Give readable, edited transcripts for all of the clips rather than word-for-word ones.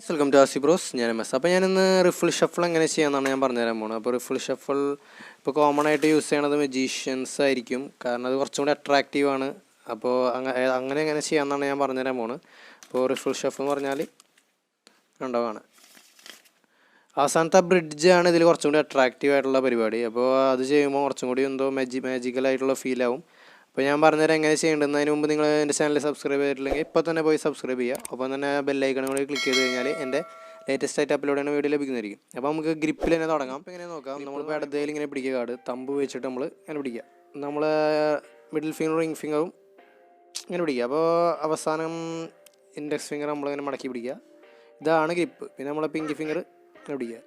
Welcome to Aussie bros. ഞാൻ M S. അപ്പോൾ ഞാനിന്ന് റിഫിൾ ഷഫിൾ എങ്ങനെ ചെയ്യാമെന്നാണ് ഞാൻ പറഞ്ഞുതരാൻ പോകുന്നത്. അപ്പോൾ റിഫിൾ ഷഫിൾ ഇപ്പോൾ കോമൺ ആയിട്ട് യൂസ് ചെയ്യണത് മജീഷ്യൻസ് ആയിരിക്കും, കാരണം അത് കുറച്ചും കൂടി അട്രാക്റ്റീവാണ്. അപ്പോൾ അങ്ങനെ എങ്ങനെ ചെയ്യാമെന്നാണ് ഞാൻ പറഞ്ഞുതരാൻ പോകുന്നത്. അപ്പോൾ റിഫിൾ ഷഫിൾ എന്ന് പറഞ്ഞാൽ ഉണ്ടാവുകയാണ് അവസാനത്തെ ബ്രിഡ്ജാണ് ഇതിൽ കുറച്ചും കൂടി അട്രാക്റ്റീവ് ആയിട്ടുള്ള പരിപാടി. അപ്പോൾ അത് ചെയ്യുമ്പോൾ കുറച്ചും കൂടി എന്തോ മാജിക്കലായിട്ടുള്ള ഫീലാവും. അപ്പോൾ ഞാൻ പറഞ്ഞുതരാം എങ്ങനെ ചെയ്യേണ്ടതെന്ന്. അതിന് മുമ്പ് നിങ്ങൾ എൻ്റെ ചാനൽ സബ്സ്ക്രൈബ് ചെയ്തിട്ടില്ലെങ്കിൽ ഇപ്പോൾ തന്നെ പോയി സബ്സ്ക്രൈബ് ചെയ്യുക. അപ്പോൾ തന്നെ ബെല്ലൈക്കൺ കൂടി ക്ലിക്ക് ചെയ്ത് കഴിഞ്ഞാൽ എൻ്റെ ലേറ്റസ്റ്റ് ആയിട്ട് അപ്ലോഡ് ചെയ്യുന്ന വീഡിയോ ലഭിക്കുന്നതായിരിക്കും. അപ്പോൾ നമുക്ക് ഗ്രിപ്പിൽ തന്നെ തുടങ്ങാം. അപ്പോൾ ഇങ്ങനെ നോക്കാം. നമ്മളിപ്പോൾ ഇടതയിൽ ഇങ്ങനെ പിടിക്കുക, കാർഡ് തമ്പ് വെച്ചിട്ട് നമ്മൾ ഇങ്ങനെ പിടിക്കുക. നമ്മൾ മിഡിൽ ഫിംഗറും റിംഗ് ഫിംഗറും ഇങ്ങനെ പിടിക്കുക. അപ്പോൾ അവസാനം ഇൻഡെക്സ് ഫിംഗർ നമ്മളിങ്ങനെ മടക്കി പിടിക്കുക. ഇതാണ് ഗ്രിപ്പ്. പിന്നെ നമ്മളെ പിങ്കി ഫിംഗർ ഇങ്ങനെ പിടിക്കുക.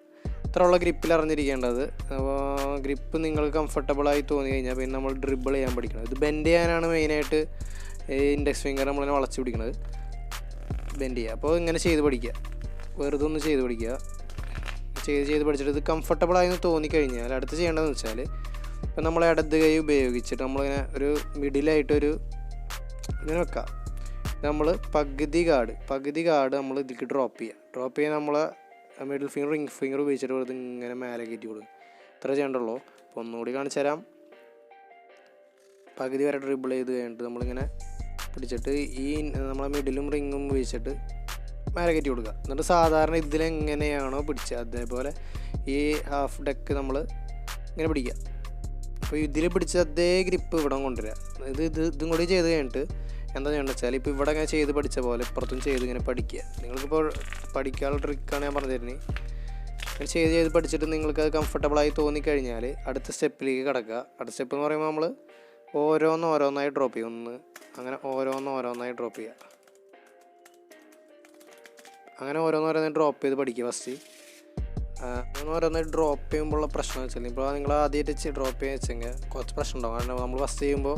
ഇത്രയുള്ള ഗ്രിപ്പിൽ അറിഞ്ഞിരിക്കേണ്ടത്. അപ്പോൾ ഗ്രിപ്പ് നിങ്ങൾക്ക് കംഫർട്ടബിളായി തോന്നി കഴിഞ്ഞാൽ പിന്നെ നമ്മൾ ഡ്രിബിൾ ചെയ്യാൻ പഠിക്കണം. ഇത് ബെൻഡ് ചെയ്യാനാണ് മെയിനായിട്ട് ഇൻഡെക്സ് ഫിംഗർ നമ്മളിങ്ങനെ വളച്ച് പിടിക്കുന്നത്, ബെൻഡ് ചെയ്യുക. അപ്പോൾ ഇങ്ങനെ ചെയ്ത് പഠിക്കുക, വെറുതെ ഒന്ന് ചെയ്ത് പഠിക്കുക. ചെയ്ത് പഠിച്ചിട്ട് ഇത് കംഫർട്ടബിളായി തോന്നിക്കഴിഞ്ഞാൽ അടുത്ത് ചെയ്യേണ്ടതെന്ന് വെച്ചാൽ, ഇപ്പം നമ്മൾ ഇടത് കൈ ഉപയോഗിച്ചിട്ട് നമ്മളിങ്ങനെ ഒരു മിഡിലായിട്ടൊരു ഇങ്ങനെ വെക്കുക. നമ്മൾ പകുതി കാർഡ് നമ്മൾ ഇതിലേക്ക് ഡ്രോപ്പ് ചെയ്യുക. നമ്മളെ മിഡിൽ ഫിംഗർ റിംഗ് ഫിംഗർ ഉപയോഗിച്ചിട്ട് വെറുതെ ഇങ്ങനെ മേലെ കയറ്റി കൊടുക്കും. ഇത്ര ചെയ്യണ്ടുള്ളൂ. അപ്പോൾ ഒന്നുകൂടി കാണിച്ചു തരാം. പകുതി വരെ ഡ്രിബിൾ ചെയ്ത് കഴിഞ്ഞിട്ട് നമ്മളിങ്ങനെ പിടിച്ചിട്ട് ഈ നമ്മളെ മിഡിലും റിങ്ങും ഉപയോഗിച്ചിട്ട് മേലെ കയറ്റി കൊടുക്കുക. എന്നിട്ട് സാധാരണ ഇതിലെങ്ങനെയാണോ പിടിച്ചത് അതേപോലെ ഈ ഹാഫ് ഡെക്ക് നമ്മൾ ഇങ്ങനെ പിടിക്കുക. അപ്പോൾ ഇതിൽ പിടിച്ച അതേ ഗ്രിപ്പ് ഇവിടെ കൊണ്ടുവരിക. ഇതും കൂടി ചെയ്ത് കഴിഞ്ഞിട്ട് എന്താ ചെയ്യേണ്ടത് വെച്ചാൽ, ഇപ്പോൾ ഇവിടെ ഇങ്ങനെ ചെയ്ത് പഠിച്ച പോലെ ഇപ്പുറത്തും ചെയ്ത് ഇങ്ങനെ പഠിക്കുക. നിങ്ങൾക്കിപ്പോൾ പഠിക്കാനുള്ള ട്രിക്കാണ് ഞാൻ പറഞ്ഞു തരുന്നത്. അങ്ങനെ ചെയ്ത് പഠിച്ചിട്ട് നിങ്ങൾക്ക് അത് കംഫർട്ടബിളായി തോന്നിക്കഴിഞ്ഞാൽ അടുത്ത സ്റ്റെപ്പിലേക്ക് കിടക്കുക. അടുത്ത സ്റ്റെപ്പ് എന്ന് പറയുമ്പോൾ നമ്മൾ ഓരോന്നായി ഡ്രോപ്പ് ചെയ്യും. അങ്ങനെ ഓരോന്നായി ഡ്രോപ്പ് ചെയ്യുക. അങ്ങനെ ഓരോന്നായി ഡ്രോപ്പ് ചെയ്ത് പഠിക്കുക. ഫസ്റ്റ് ഓരോന്നായി ഡ്രോപ്പ് ചെയ്യുമ്പോഴുള്ള പ്രശ്നം വെച്ചാൽ, ഇപ്പോൾ നിങ്ങൾ ആദ്യമായിട്ട് ഡ്രോപ്പ് ചെയ്യാൻ വെച്ചെങ്കിൽ കുറച്ച് പ്രശ്നം ഉണ്ടാവും. കാരണം നമ്മൾ ഫസ്റ്റ് ചെയ്യുമ്പോൾ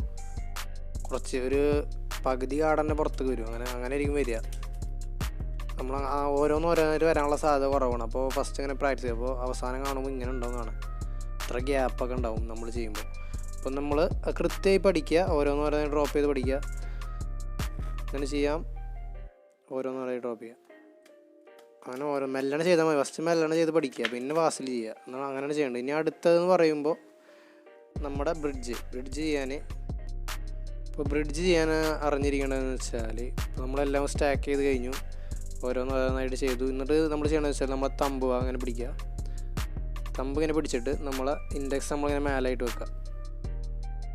കുറച്ച് ഒരു പകുതി കാടന്നെ പുറത്തേക്ക് വരും. അങ്ങനെ ആയിരിക്കും വരിക. നമ്മൾ ഓരോന്നായിട്ട് വരാനുള്ള സാധ്യത കുറവാണ്. അപ്പോൾ ഫസ്റ്റ് ഇങ്ങനെ പ്രാക്ടീസ് ചെയ്യുക. അപ്പോൾ അവസാനം കാണുമ്പോൾ ഇങ്ങനെ ഉണ്ടാവും കാണാം. ഇത്ര ഗ്യാപ്പൊക്കെ ഉണ്ടാവും നമ്മൾ ചെയ്യുമ്പോൾ. അപ്പം നമ്മൾ കൃത്യമായി പഠിക്കുക. ഓരോന്നായി ഡ്രോപ്പ് ചെയ്ത് പഠിക്കുക. അങ്ങനെ ചെയ്യാം. ഓരോന്നായി ഡ്രോപ്പ് ചെയ്യുക. അങ്ങനെ മെല്ലണ ചെയ്താൽ മതി. ഫസ്റ്റ് മെല്ലണ ചെയ്ത് പഠിക്കുക, പിന്നെ വാസിൽ ചെയ്യുക. എന്നാൽ അങ്ങനെയാണ് ചെയ്യേണ്ടത്. ഇനി അടുത്തതെന്ന് പറയുമ്പോൾ നമ്മുടെ ബ്രിഡ്ജ് ചെയ്യാൻ അറിഞ്ഞിരിക്കേണ്ടതെന്ന് വെച്ചാൽ, ഇപ്പോൾ നമ്മളെല്ലാം സ്റ്റാക്ക് ചെയ്ത് കഴിഞ്ഞു, ഓരോന്നായിട്ട് ചെയ്തു. എന്നിട്ട് നമ്മൾ ചെയ്യണമെന്ന് വെച്ചാൽ നമ്മൾ തമ്പ് അങ്ങനെ പിടിക്കുക. തമ്പ് ഇങ്ങനെ പിടിച്ചിട്ട് നമ്മളെ ഇൻഡെക്സ് നമ്മളിങ്ങനെ മേലായിട്ട് വെക്കുക.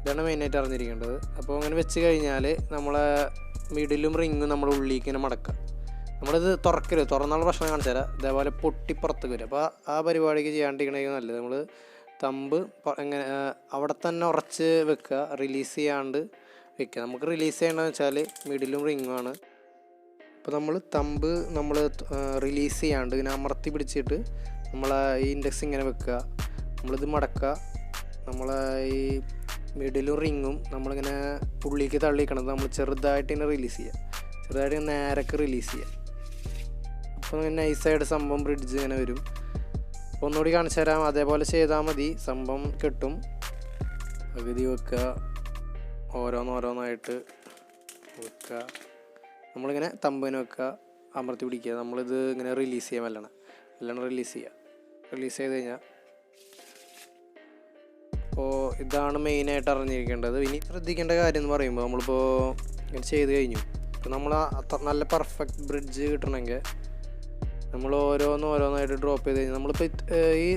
ഇതാണ് മെയിനായിട്ട് അറിഞ്ഞിരിക്കേണ്ടത്. അപ്പോൾ അങ്ങനെ വെച്ച് കഴിഞ്ഞാൽ നമ്മളെ മിഡിലും റിങ്ങും നമ്മുടെ ഉള്ളിലേക്ക് ഇങ്ങനെ മടക്കുക. നമ്മളിത് തുറന്നുള്ള പ്രശ്നം കാണിച്ചു തരാം. ഇതേപോലെ പൊട്ടിപ്പുറത്ത് വരും. അപ്പോൾ ആ പരിപാടിക്ക് ചെയ്യാണ്ടിരിക്കണമെങ്കിൽ നല്ലത്. നമ്മൾ തമ്പ് എങ്ങനെ അവിടെ തന്നെ ഉറച്ച് വെക്കുക, റിലീസ് ചെയ്യാണ്ട് വെക്കുക. നമുക്ക് റിലീസ് ചെയ്യേണ്ടതെന്ന് വെച്ചാൽ മിഡിലും റിങ്ങുമാണ്. അപ്പോൾ നമ്മൾ റിലീസ് ചെയ്യാണ്ട് ഇങ്ങനെ അമർത്തി പിടിച്ചിട്ട് നമ്മളെ ഈ ഇൻഡെക്സ് ഇങ്ങനെ വെക്കുക. നമ്മളിത് മടക്കുക. നമ്മളെ ഈ മിഡിലും റിങ്ങും നമ്മളിങ്ങനെ ഉള്ളിലേക്ക് തള്ളിക്കണത് നമ്മൾ ചെറുതായിട്ട് ഇങ്ങനെ റിലീസ് ചെയ്യുക. ചെറുതായിട്ട് നേരക്ക് റിലീസ് ചെയ്യുക. അപ്പോൾ നൈസായിട്ട് സംഭവം ബ്രിഡ്ജ് ഇങ്ങനെ വരും. ഒന്നുകൂടി കാണിച്ചു തരാം. അതേപോലെ ചെയ്താൽ മതി, സംഭവം കിട്ടും. പകുതി വെക്കുക, ഓരോന്നായിട്ട് വെക്കുക. നമ്മളിങ്ങനെ തമ്പിന് വെക്കുക, അമർത്തി പിടിക്കുക. നമ്മളിത് ഇങ്ങനെ റിലീസ് ചെയ്യാൻ മെല്ലണം റിലീസ് ചെയ്ത് കഴിഞ്ഞാൽ. അപ്പോൾ ഇതാണ് മെയിനായിട്ട് അറിഞ്ഞിരിക്കേണ്ടത്. ഇനി ശ്രദ്ധിക്കേണ്ട കാര്യം എന്ന് പറയുമ്പോൾ, നമ്മളിപ്പോൾ ഇങ്ങനെ ചെയ്ത് കഴിഞ്ഞു. ഇപ്പോൾ നമ്മൾ നല്ല പെർഫെക്റ്റ് ബ്രിഡ്ജ് കിട്ടണമെങ്കിൽ നമ്മൾ ഓരോന്നായിട്ട് ഡ്രോപ്പ് ചെയ്ത് കഴിഞ്ഞാൽ, നമ്മളിപ്പോൾ ഈ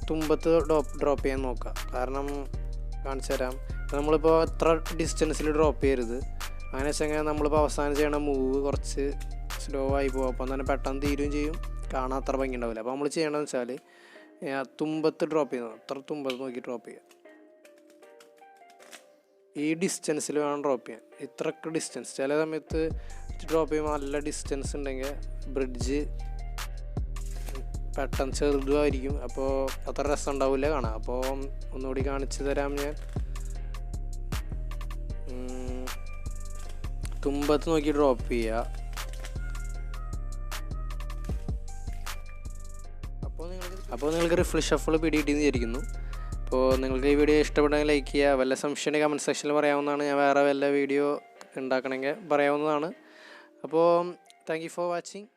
തുമ്പത്ത് ഡ്രോപ്പ് ചെയ്യാൻ നോക്കുക. കാരണം കാണിച്ചു തരാം. നമ്മളിപ്പോൾ എത്ര ഡിസ്റ്റൻസിൽ ഡ്രോപ്പ് ചെയ്യരുത്. അങ്ങനെ വെച്ചെങ്കിൽ നമ്മളിപ്പോൾ അവസാനം ചെയ്യണ മൂവ് കുറച്ച് സ്ലോ ആയി പോകും. അപ്പം തന്നെ പെട്ടെന്ന് തീരുകയും ചെയ്യും, കാണാൻ അത്ര ഭംഗി ഉണ്ടാവില്ല. അപ്പോൾ നമ്മൾ ചെയ്യണമെന്ന് വെച്ചാൽ തുമ്പത്ത് ഡ്രോപ്പ് ചെയ്യുന്നത്, അത്ര തുമ്പത്ത് നോക്കി ഡ്രോപ്പ് ചെയ്യുക. ഈ ഡിസ്റ്റൻസിൽ വേണം ഡ്രോപ്പ് ചെയ്യാൻ. ഇത്രക്ക് ഡിസ്റ്റൻസ്. ചില സമയത്ത് ഡ്രോപ്പ് ചെയ്യുമ്പോൾ നല്ല ഡിസ്റ്റൻസ് ഉണ്ടെങ്കിൽ ബ്രിഡ്ജ് പെട്ടെന്ന് ചെറുതുമായിരിക്കും. അപ്പോൾ അത്ര രസം ഉണ്ടാവില്ല കാണാം. അപ്പോൾ ഒന്നുകൂടി കാണിച്ചു തരാം ഞാൻ. തുമ്പത്ത് നോക്കി ഡ്രോപ്പ് ചെയ്യുക. അപ്പോൾ നിങ്ങൾക്ക് റിഫിൾ ഷഫിൾ പിടികിട്ടിയെന്ന് വിചാരിക്കുന്നു. അപ്പോൾ നിങ്ങൾക്ക് ഈ വീഡിയോ ഇഷ്ടപ്പെട്ടെങ്കിൽ ലൈക്ക് ചെയ്യുക. വല്ല സംശയം കമൻറ്റ് സെക്ഷനിൽ പറയാവുന്നതാണ്. ഞാൻ വേറെ വല്ല വീഡിയോ ഉണ്ടാക്കണമെങ്കിൽ പറയാവുന്നതാണ്. അപ്പോൾ താങ്ക് യു ഫോർ വാച്ചിങ്.